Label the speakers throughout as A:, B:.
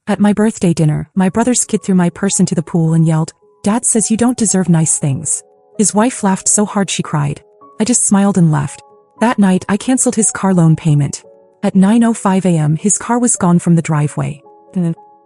A: At my birthday dinner, my brother's kid threw my purse into the pool and yelled, "Dad says you don't deserve nice things." His wife laughed so hard she cried. I just smiled and left. That night, I canceled his car loan payment. At 9:05 a.m., his car was gone from the driveway.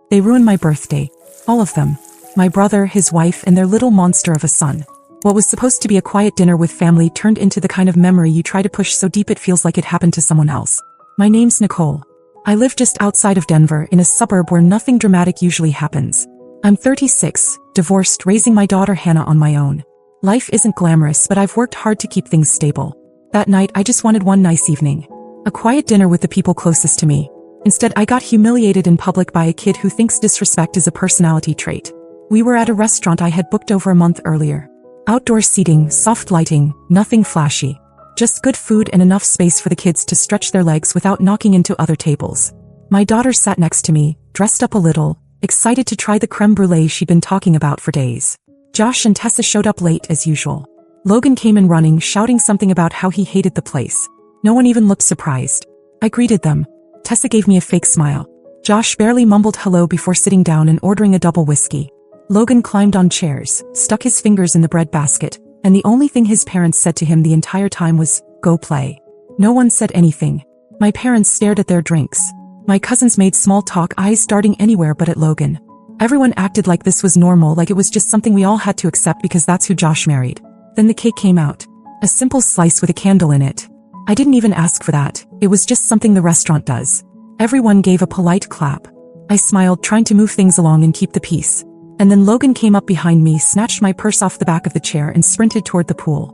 A: They ruined my birthday. All of them. My brother, his wife, and their little monster of a son. What was supposed to be a quiet dinner with family turned into the kind of memory you try to push so deep it feels like it happened to someone else. My name's Nicole. I live just outside of Denver in a suburb where nothing dramatic usually happens. I'm 36, divorced, raising my daughter Hannah on my own. Life isn't glamorous, but I've worked hard to keep things stable. That night, I just wanted one nice evening. A quiet dinner with the people closest to me. Instead, I got humiliated in public by a kid who thinks disrespect is a personality trait. We were at a restaurant I had booked over a month earlier. Outdoor seating, soft lighting, nothing flashy. Just good food and enough space for the kids to stretch their legs without knocking into other tables. My daughter sat next to me, dressed up a little, excited to try the creme brulee she'd been talking about for days. Josh and Tessa showed up late as usual. Logan came in running, shouting something about how he hated the place. No one even looked surprised. I greeted them. Tessa gave me a fake smile. Josh barely mumbled hello before sitting down and ordering a double whiskey. Logan climbed on chairs, stuck his fingers in the bread basket, and the only thing his parents said to him the entire time was, "Go play." No one said anything. My parents stared at their drinks. My cousins made small talk, eyes darting anywhere but at Logan. Everyone acted like this was normal, like it was just something we all had to accept because that's who Josh married. Then the cake came out. A simple slice with a candle in it. I didn't even ask for that, it was just something the restaurant does. Everyone gave a polite clap. I smiled, trying to move things along and keep the peace. And then Logan came up behind me, snatched my purse off the back of the chair and sprinted toward the pool.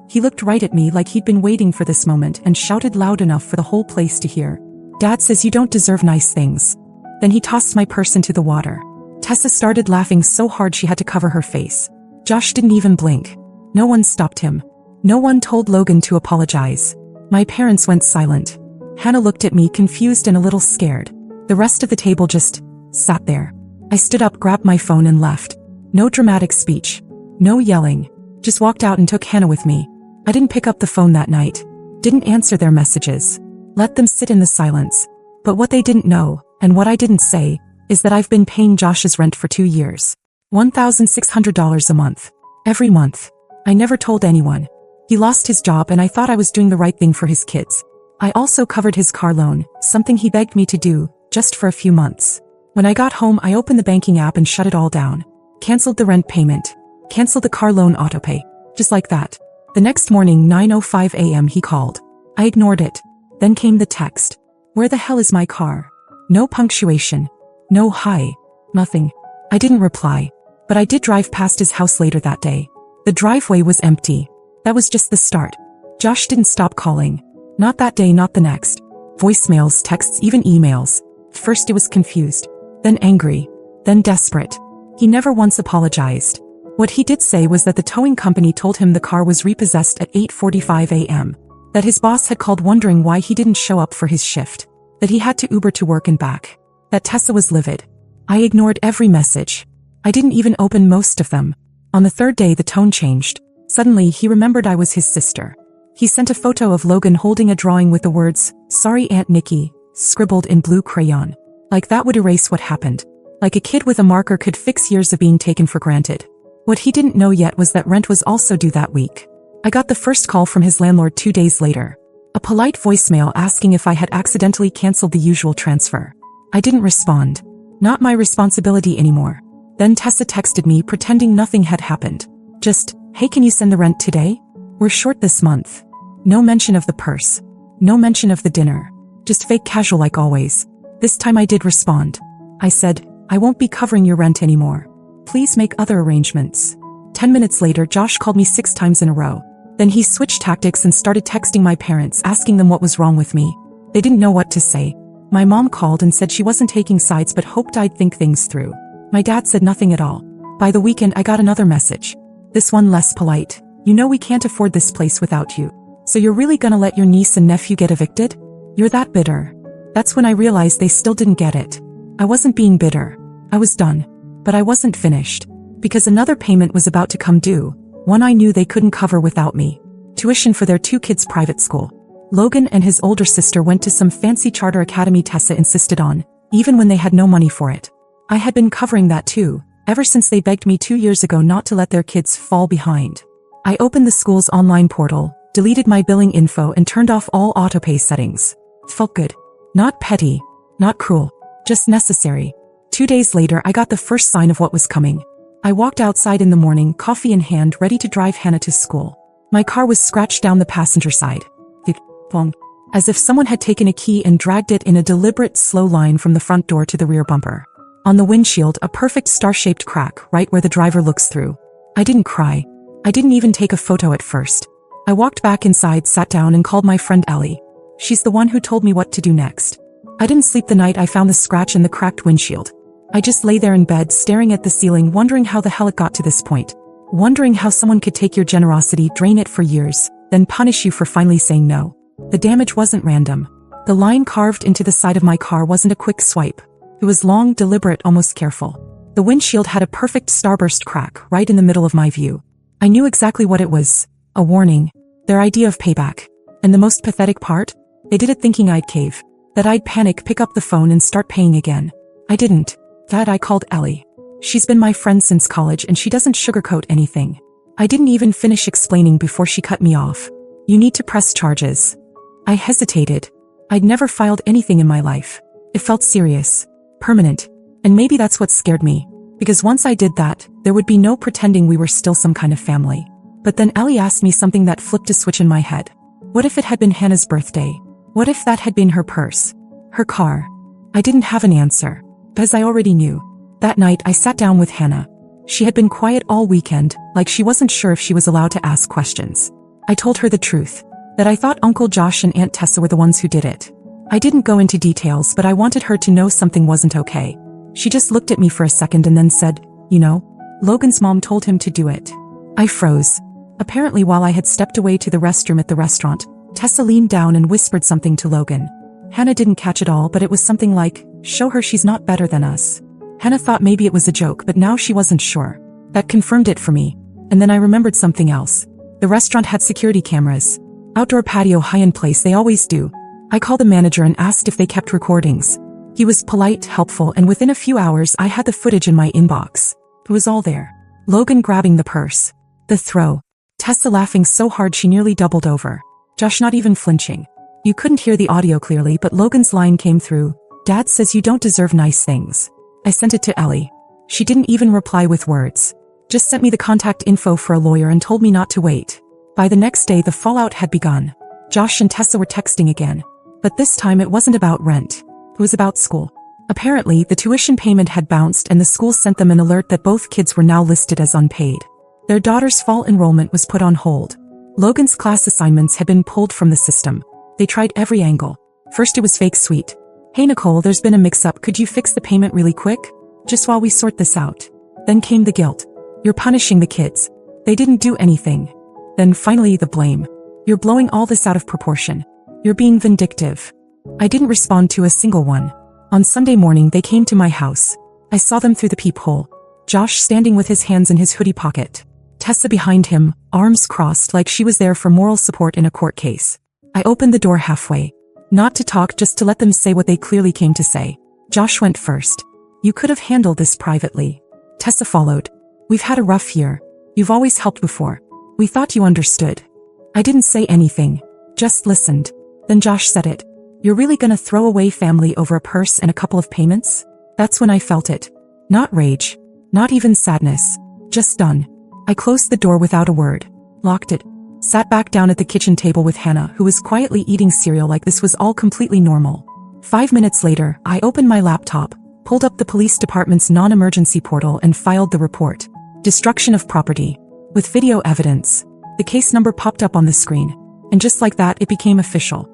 A: He looked right at me like he'd been waiting for this moment and shouted loud enough for the whole place to hear. "Dad says you don't deserve nice things." Then he tossed my purse into the water. Tessa started laughing so hard she had to cover her face. Josh didn't even blink. No one stopped him. No one told Logan to apologize. My parents went silent. Hannah looked at me, confused and a little scared. The rest of the table just sat there. I stood up, grabbed my phone and left. No dramatic speech. No yelling. Just walked out and took Hannah with me. I didn't pick up the phone that night. Didn't answer their messages. Let them sit in the silence. But what they didn't know, and what I didn't say, is that I've been paying Josh's rent for 2 years. $1,600 a month. Every month. I never told anyone. He lost his job and I thought I was doing the right thing for his kids. I also covered his car loan, something he begged me to do, just for a few months. When I got home, I opened the banking app and shut it all down. Canceled the rent payment. Canceled the car loan autopay. Just like that. The next morning, 9:05 a.m. he called. I ignored it. Then came the text. "Where the hell is my car?" No punctuation. No hi. Nothing. I didn't reply. But I did drive past his house later that day. The driveway was empty. That was just the start. Josh didn't stop calling. Not that day, not the next. Voicemails, texts, even emails. First it was confused. Then angry. Then desperate. He never once apologized. What he did say was that the towing company told him the car was repossessed at 8:45 a.m. That his boss had called wondering why he didn't show up for his shift. That he had to Uber to work and back. That Tessa was livid. I ignored every message. I didn't even open most of them. On the third day the tone changed. Suddenly he remembered I was his sister. He sent a photo of Logan holding a drawing with the words, "Sorry Aunt Nikki," scribbled in blue crayon. Like that would erase what happened. Like a kid with a marker could fix years of being taken for granted. What he didn't know yet was that rent was also due that week. I got the first call from his landlord 2 days later. A polite voicemail asking if I had accidentally canceled the usual transfer. I didn't respond. Not my responsibility anymore. Then Tessa texted me pretending nothing had happened. Just, "Hey, can you send the rent today? We're short this month." No mention of the purse. No mention of the dinner. Just fake casual like always. This time I did respond. I said, "I won't be covering your rent anymore. Please make other arrangements." 10 minutes later, Josh called me 6 times in a row. Then he switched tactics and started texting my parents, asking them what was wrong with me. They didn't know what to say. My mom called and said she wasn't taking sides but hoped I'd think things through. My dad said nothing at all. By the weekend I got another message. This one less polite. "You know we can't afford this place without you. So you're really gonna let your niece and nephew get evicted? You're that bitter." That's when I realized they still didn't get it. I wasn't being bitter. I was done. But I wasn't finished. Because another payment was about to come due. One I knew they couldn't cover without me. Tuition for their 2 kids' private school. Logan and his older sister went to some fancy charter academy Tessa insisted on, even when they had no money for it. I had been covering that too, ever since they begged me 2 years ago not to let their kids fall behind. I opened the school's online portal, deleted my billing info and turned off all autopay settings. It felt good. Not petty, not cruel, just necessary. 2 days later I got the first sign of what was coming. I walked outside in the morning, coffee in hand, ready to drive Hannah to school. My car was scratched down the passenger side. As if someone had taken a key and dragged it in a deliberate slow line from the front door to the rear bumper. On the windshield, a perfect star-shaped crack right where the driver looks through. I didn't cry. I didn't even take a photo at first. I walked back inside, sat down and called my friend Ellie. She's the one who told me what to do next. I didn't sleep the night I found the scratch in the cracked windshield. I just lay there in bed staring at the ceiling, wondering how the hell it got to this point. Wondering how someone could take your generosity, drain it for years, then punish you for finally saying no. The damage wasn't random. The line carved into the side of my car wasn't a quick swipe. It was long, deliberate, almost careful. The windshield had a perfect starburst crack right in the middle of my view. I knew exactly what it was. A warning. Their idea of payback. And the most pathetic part? They did it thinking I'd cave. That I'd panic, pick up the phone and start paying again. I didn't. That I called Ellie. She's been my friend since college and she doesn't sugarcoat anything. I didn't even finish explaining before she cut me off. You need to press charges. I hesitated. I'd never filed anything in my life. It felt serious. Permanent. And maybe that's what scared me. Because once I did that, there would be no pretending we were still some kind of family. But then Ellie asked me something that flipped a switch in my head. What if it had been Hannah's birthday? What if that had been her purse? Her car? I didn't have an answer. As I already knew. That night I sat down with Hannah. She had been quiet all weekend, like she wasn't sure if she was allowed to ask questions. I told her the truth. That I thought Uncle Josh and Aunt Tessa were the ones who did it. I didn't go into details, but I wanted her to know something wasn't okay. She just looked at me for a second and then said, you know, Logan's mom told him to do it. I froze. Apparently while I had stepped away to the restroom at the restaurant, Tessa leaned down and whispered something to Logan. Hannah didn't catch it all, but it was something like, show her she's not better than us. Hannah thought maybe it was a joke, but now she wasn't sure. That confirmed it for me. And then I remembered something else. The restaurant had security cameras. Outdoor patio, high-end place, they always do. I called the manager and asked if they kept recordings. He was polite, helpful, and within a few hours I had the footage in my inbox. It was all there. Logan grabbing the purse. The throw. Tessa laughing so hard she nearly doubled over. Josh not even flinching. You couldn't hear the audio clearly, but Logan's line came through. Dad says you don't deserve nice things. I sent it to Ellie. She didn't even reply with words. Just sent me the contact info for a lawyer and told me not to wait. By the next day the fallout had begun. Josh and Tessa were texting again. But this time it wasn't about rent. It was about school. Apparently, the tuition payment had bounced and the school sent them an alert that both kids were now listed as unpaid. Their daughter's fall enrollment was put on hold. Logan's class assignments had been pulled from the system. They tried every angle. First it was fake sweet. Hey Nicole, there's been a mix-up, could you fix the payment really quick? Just while we sort this out. Then came the guilt. You're punishing the kids. They didn't do anything. Then finally the blame. You're blowing all this out of proportion. You're being vindictive. I didn't respond to a single one. On Sunday morning they came to my house. I saw them through the peephole. Josh standing with his hands in his hoodie pocket. Tessa behind him, arms crossed like she was there for moral support in a court case. I opened the door halfway. Not to talk, just to let them say what they clearly came to say. Josh went first. You could have handled this privately. Tessa followed. We've had a rough year. You've always helped before. We thought you understood. I didn't say anything. Just listened. Then Josh said it. You're really gonna throw away family over a purse and a couple of payments? That's when I felt it. Not rage. Not even sadness. Just done. I closed the door without a word. Locked it. Sat back down at the kitchen table with Hannah, who was quietly eating cereal like this was all completely normal. 5 minutes later, I opened my laptop, pulled up the police department's non-emergency portal and filed the report. Destruction of property. With video evidence. The case number popped up on the screen. And just like that, it became official.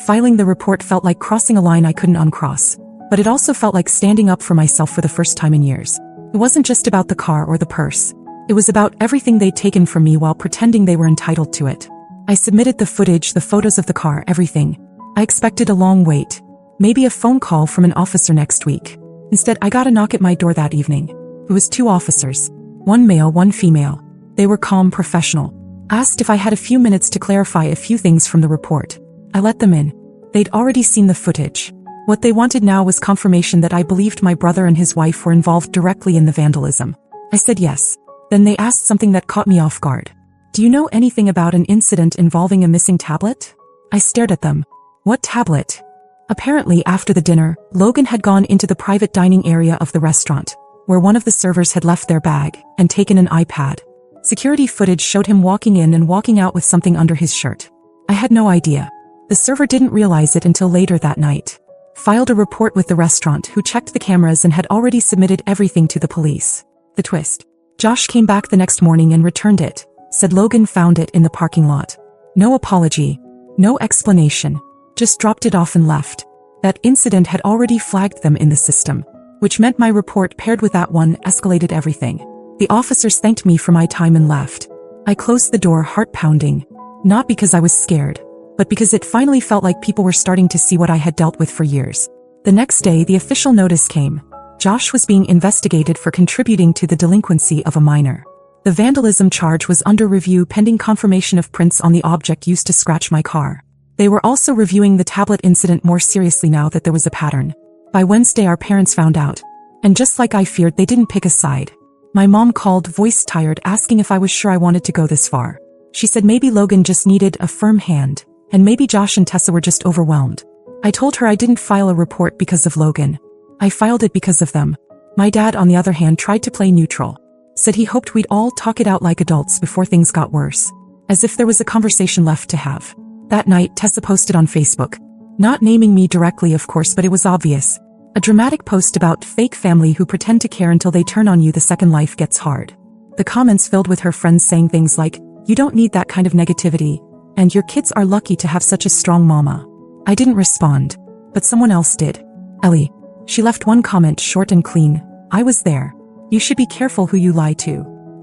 A: Filing the report felt like crossing a line I couldn't uncross. But it also felt like standing up for myself for the first time in years. It wasn't just about the car or the purse. It was about everything they'd taken from me while pretending they were entitled to it. I submitted the footage, the photos of the car, everything. I expected a long wait. Maybe a phone call from an officer next week. Instead, I got a knock at my door that evening. It was 2 officers. One male, one female. They were calm, professional. Asked if I had a few minutes to clarify a few things from the report. I let them in. They'd already seen the footage. What they wanted now was confirmation that I believed my brother and his wife were involved directly in the vandalism. I said yes. Then they asked something that caught me off guard. Do you know anything about an incident involving a missing tablet? I stared at them. What tablet? Apparently, after the dinner, Logan had gone into the private dining area of the restaurant, where one of the servers had left their bag and taken an iPad. Security footage showed him walking in and walking out with something under his shirt. I had no idea. The server didn't realize it until later that night. Filed a report with the restaurant, who checked the cameras and had already submitted everything to the police. The twist. Josh came back the next morning and returned it. Said Logan found it in the parking lot. No apology. No explanation. Just dropped it off and left. That incident had already flagged them in the system, which meant my report paired with that one escalated everything. The officers thanked me for my time and left. I closed the door, heart pounding. Not because I was scared, but because it finally felt like people were starting to see what I had dealt with for years. The next day, the official notice came. Josh was being investigated for contributing to the delinquency of a minor. The vandalism charge was under review pending confirmation of prints on the object used to scratch my car. They were also reviewing the tablet incident more seriously now that there was a pattern. By Wednesday, our parents found out. And just like I feared, they didn't pick a side. My mom called, voice tired, asking if I was sure I wanted to go this far. She said maybe Logan just needed a firm hand, and maybe Josh and Tessa were just overwhelmed. I told her I didn't file a report because of Logan. I filed it because of them. My dad, on the other hand, tried to play neutral. Said he hoped we'd all talk it out like adults before things got worse. As if there was a conversation left to have. That night, Tessa posted on Facebook. Not naming me directly, of course, but it was obvious. A dramatic post about fake family who pretend to care until they turn on you the second life gets hard. The comments filled with her friends saying things like, "You don't need that kind of negativity," and "Your kids are lucky to have such a strong mama." I didn't respond, but someone else did. Ellie. She left one comment, short and clean. "I was there. You should be careful who you lie to."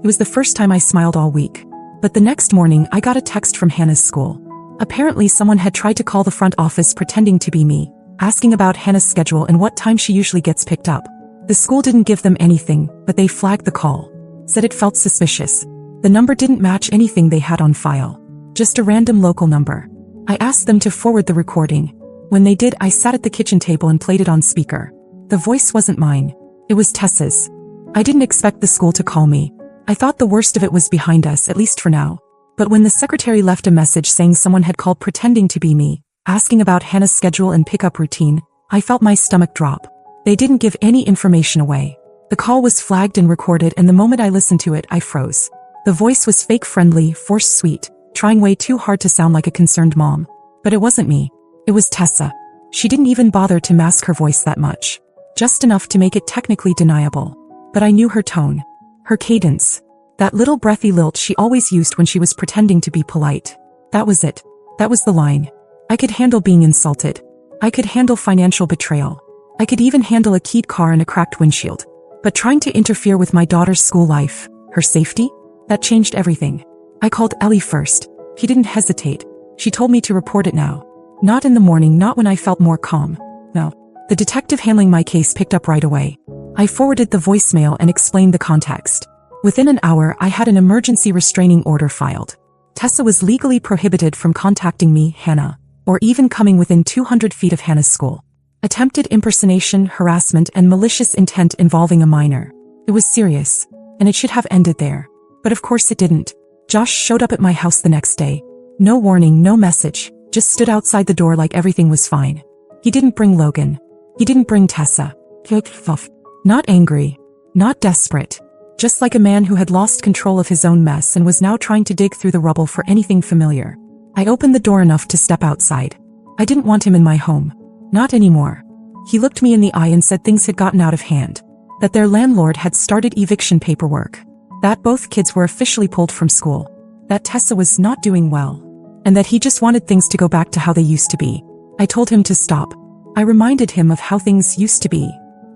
A: It was the first time I smiled all week. But the next morning, I got a text from Hannah's school. Apparently someone had tried to call the front office pretending to be me, asking about Hannah's schedule and what time she usually gets picked up. The school didn't give them anything, but they flagged the call. Said it felt suspicious. The number didn't match anything they had on file. Just a random local number. I asked them to forward the recording. When they did, I sat at the kitchen table and played it on speaker. The voice wasn't mine. It was Tessa's. I didn't expect the school to call me. I thought the worst of it was behind us, at least for now. But when the secretary left a message saying someone had called pretending to be me, asking about Hannah's schedule and pickup routine, I felt my stomach drop. They didn't give any information away. The call was flagged and recorded, and the moment I listened to it, I froze. The voice was fake friendly, forced sweet, trying way too hard to sound like a concerned mom. But it wasn't me. It was Tessa. She didn't even bother to mask her voice that much. Just enough to make it technically deniable. But I knew her tone. Her cadence. That little breathy lilt she always used when she was pretending to be polite. That was it. That was the line. I could handle being insulted. I could handle financial betrayal. I could even handle a keyed car and a cracked windshield. But trying to interfere with my daughter's school life, her safety? That changed everything. I called Ellie first. She didn't hesitate. She told me to report it now. Not in the morning, not when I felt more calm. No. The detective handling my case picked up right away. I forwarded the voicemail and explained the context. Within an hour, I had an emergency restraining order filed. Tessa was legally prohibited from contacting me, Hannah, or even coming within 200 feet of Hannah's school. Attempted impersonation, harassment, and malicious intent involving a minor. It was serious, and it should have ended there. But of course it didn't. Josh showed up at my house the next day. No warning, no message, just stood outside the door like everything was fine. He didn't bring Logan. He didn't bring Tessa. Not angry. Not desperate. Just like a man who had lost control of his own mess and was now trying to dig through the rubble for anything familiar. I opened the door enough to step outside. I didn't want him in my home. Not anymore. He looked me in the eye and said things had gotten out of hand. That their landlord had started eviction paperwork. That both kids were officially pulled from school. That Tessa was not doing well. And that he just wanted things to go back to how they used to be. I told him to stop. I reminded him of how things used to be.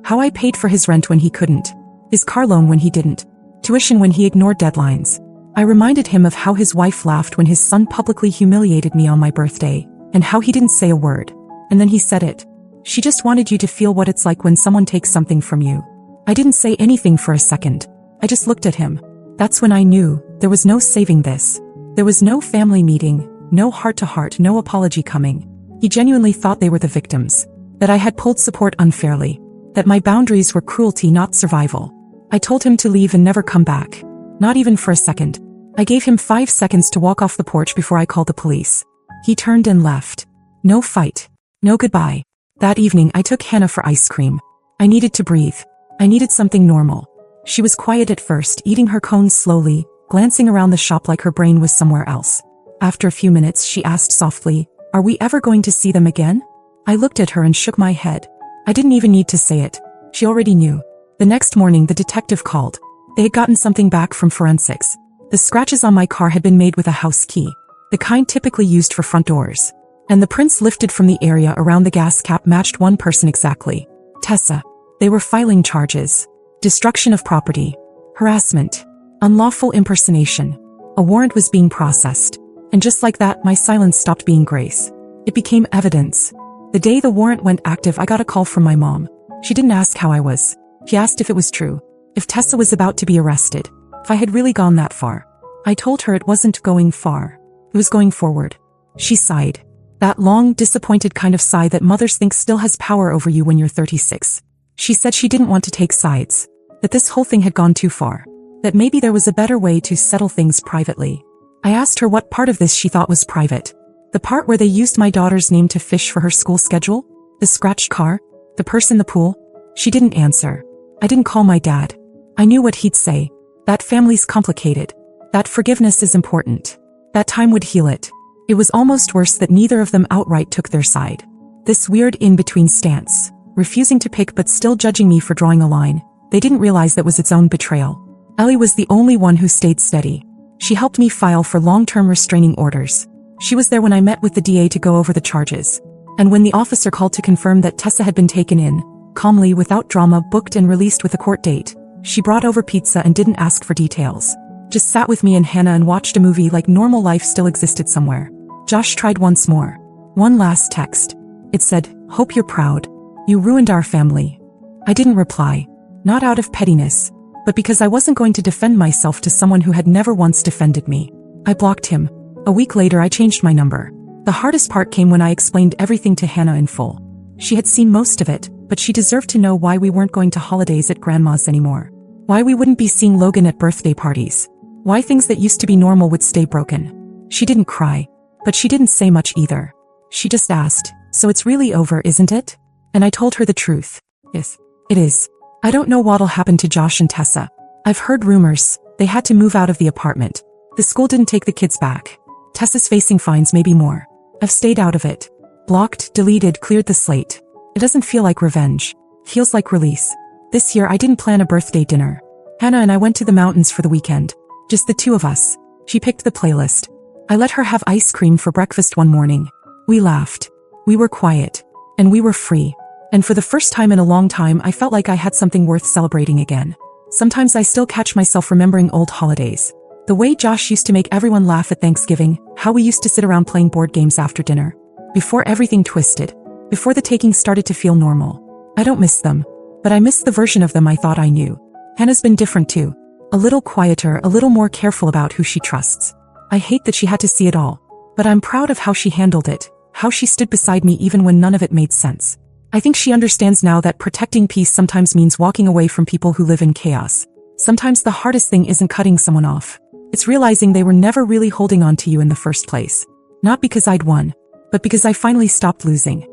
A: How I paid for his rent when he couldn't. His car loan when he didn't. Tuition when he ignored deadlines. I reminded him of how his wife laughed when his son publicly humiliated me on my birthday, and how he didn't say a word. And then he said it. She just wanted you to feel what it's like when someone takes something from you. I didn't say anything for a second. I just looked at him. That's when I knew there was no saving this. There was no family meeting, no heart-to-heart, no apology coming. He genuinely thought they were the victims. that I had pulled support unfairly, that my boundaries were cruelty, not survival. I told him to leave and never come back. Not even for a second. I gave him 5 seconds to walk off the porch before I called the police. He turned and left. No fight. No goodbye. That evening I took Hannah for ice cream. I needed to breathe. I needed something normal. She was quiet at first, eating her cones slowly, glancing around the shop like her brain was somewhere else. After a few minutes she asked softly, "Are we ever going to see them again?" I looked at her and shook my head. I didn't even need to say it. She already knew. The next morning the detective called. They had gotten something back from forensics. The scratches on my car had been made with a house key, the kind typically used for front doors. And the prints lifted from the area around the gas cap matched one person exactly. Tessa. They were filing charges. Destruction of property. Harassment. Unlawful impersonation. A warrant was being processed. And just like that, my silence stopped being grace. It became evidence. The day the warrant went active, I got a call from my mom. She didn't ask how I was. She asked if it was true. If Tessa was about to be arrested. If I had really gone that far. I told her it wasn't going far. It was going forward. She sighed. That long, disappointed kind of sigh that mothers think still has power over you when you're 36. She said she didn't want to take sides. That this whole thing had gone too far. That maybe there was a better way to settle things privately. I asked her what part of this she thought was private. The part where they used my daughter's name to fish for her school schedule? The scratched car? The purse in the pool? She didn't answer. I didn't call my dad. I knew what he'd say. That family's complicated. That forgiveness is important. That time would heal it. It was almost worse that neither of them outright took their side. This weird in-between stance, refusing to pick but still judging me for drawing a line. They didn't realize that was its own betrayal. Ellie was the only one who stayed steady. She helped me file for long-term restraining orders. She was there when I met with the DA to go over the charges. And when the officer called to confirm that Tessa had been taken in, calmly, without drama, booked and released with a court date, she brought over pizza and didn't ask for details. Just sat with me and Hannah and watched a movie like normal life still existed somewhere. Josh tried once more. One last text. It said, "Hope you're proud. You ruined our family." I didn't reply. Not out of pettiness, but because I wasn't going to defend myself to someone who had never once defended me. I blocked him. A week later I changed my number. The hardest part came when I explained everything to Hannah in full. She had seen most of it, but she deserved to know why we weren't going to holidays at Grandma's anymore. Why we wouldn't be seeing Logan at birthday parties. Why things that used to be normal would stay broken. She didn't cry, but she didn't say much either. She just asked, "So it's really over, isn't it?" And I told her the truth. Yes, it is. I don't know what'll happen to Josh and Tessa. I've heard rumors. They had to move out of the apartment. The school didn't take the kids back. Tessa's facing fines, maybe more. I've stayed out of it. Blocked, deleted, cleared the slate. It doesn't feel like revenge. Feels like release. This year I didn't plan a birthday dinner. Hannah and I went to the mountains for the weekend. Just the two of us. She picked the playlist. I let her have ice cream for breakfast one morning. We laughed. We were quiet. And we were free. And for the first time in a long time I felt like I had something worth celebrating again. Sometimes I still catch myself remembering old holidays. The way Josh used to make everyone laugh at Thanksgiving, how we used to sit around playing board games after dinner. Before everything twisted. Before the taking started to feel normal. I don't miss them. But I miss the version of them I thought I knew. Hannah's been different too. A little quieter, a little more careful about who she trusts. I hate that she had to see it all. But I'm proud of how she handled it. How she stood beside me even when none of it made sense. I think she understands now that protecting peace sometimes means walking away from people who live in chaos. Sometimes the hardest thing isn't cutting someone off. It's realizing they were never really holding on to you in the first place. Not because I'd won, but because I finally stopped losing.